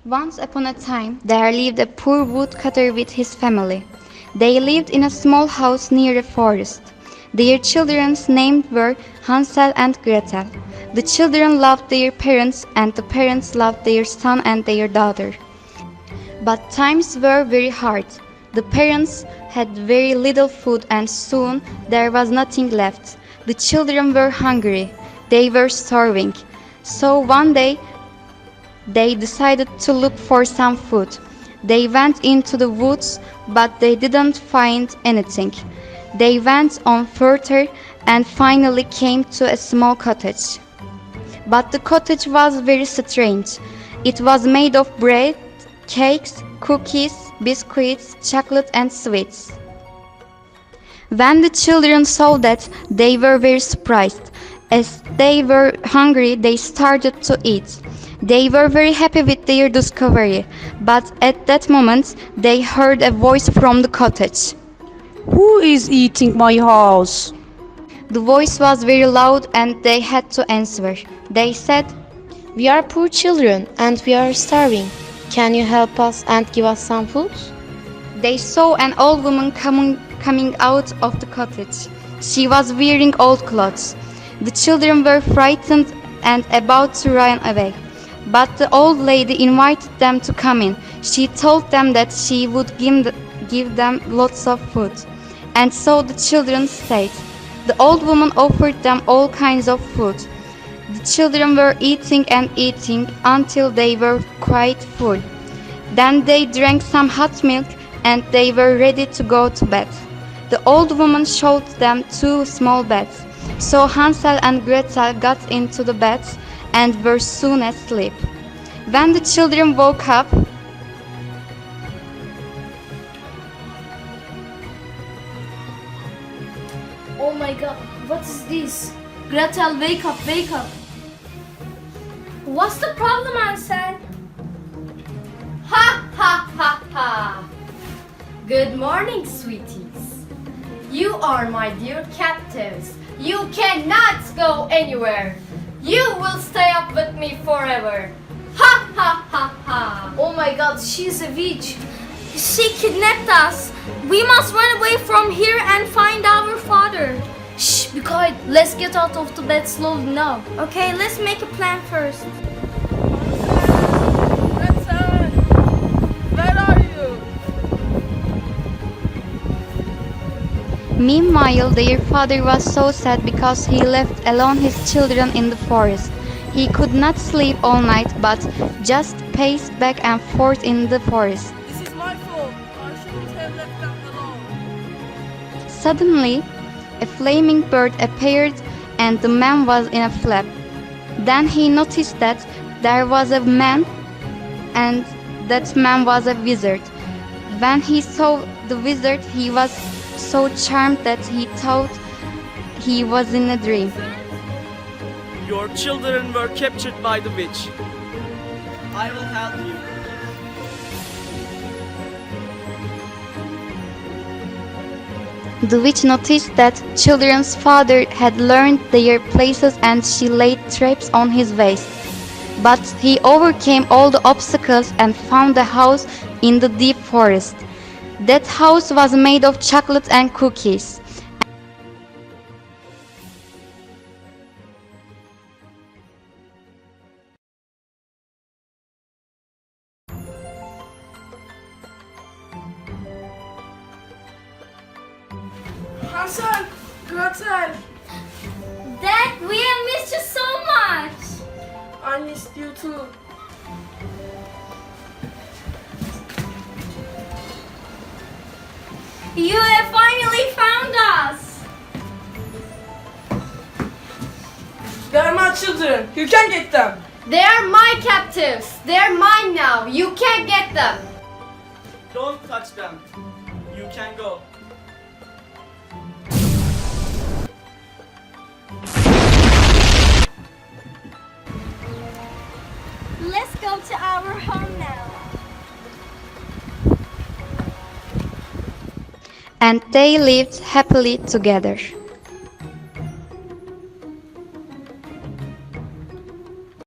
Once upon a time, there lived a poor woodcutter with his family. They lived in a small house near a forest. Their children's names were Hansel and Gretel. The children loved their parents, and the parents loved their son and their daughter. But times were very hard. The parents had very little food, and soon there was nothing left. The children were hungry. They were starving. So one day they decided to look for some food. They went into the woods, but they didn't find anything. They went on further and finally came to a small cottage. But the cottage was very strange. It was made of bread, cakes, cookies, biscuits, chocolate and sweets. When the children saw that, they were very surprised. As they were hungry, they started to eat. They were very happy with their discovery, but at that moment they heard a voice from the cottage. Who is eating my house? The voice was very loud and they had to answer. They said, We are poor children and we are starving. Can you help us and give us some food? They saw an old woman coming out of the cottage. She was wearing old clothes. The children were frightened and about to run away. But the old lady invited them to come in. She told them that she would give them lots of food. And so the children stayed. The old woman offered them all kinds of food. The children were eating and eating until they were quite full. Then they drank some hot milk and they were ready to go to bed. The old woman showed them 2 small beds. So Hansel and Gretel got into the beds and were soon asleep. When the children woke up, Oh my god, what is this? Gretel, wake up, wake up. What's the problem, Hansel? Ha ha ha ha. Good morning, sweeties. You are my dear captives. You cannot go anywhere. You will stay up with me forever. Ha ha ha ha. Oh my god, she's a witch. She kidnapped us. We must run away from here and find our father. Shh, be quiet. Let's get out of the bed slowly now. Okay, let's make a plan first. Where are you? meanwhile their father was so sad because he left alone his children in the forest. He could not sleep all night but just paced back and forth in the forest. This is my fault. I shouldn't have left them alone. Suddenly, a flaming bird appeared and the man was in a flap. Then he noticed that there was a man and that man was a wizard. When he saw the wizard, he was so charmed that he thought he was in a dream. Your children were captured by the witch. I will help you. The witch noticed that children's father had learned their places and she laid traps on his waist. But he overcame all the obstacles and found a house in the deep forest. That house was made of chocolate and cookies. Hansel, Gretel, Dad, we have missed you so much. I missed you too. You have finally found us. They are my children. You can get them. They are my captives. They are mine now. You can't get them. Don't touch them. You can go. Let's go to our home now. And they lived happily together.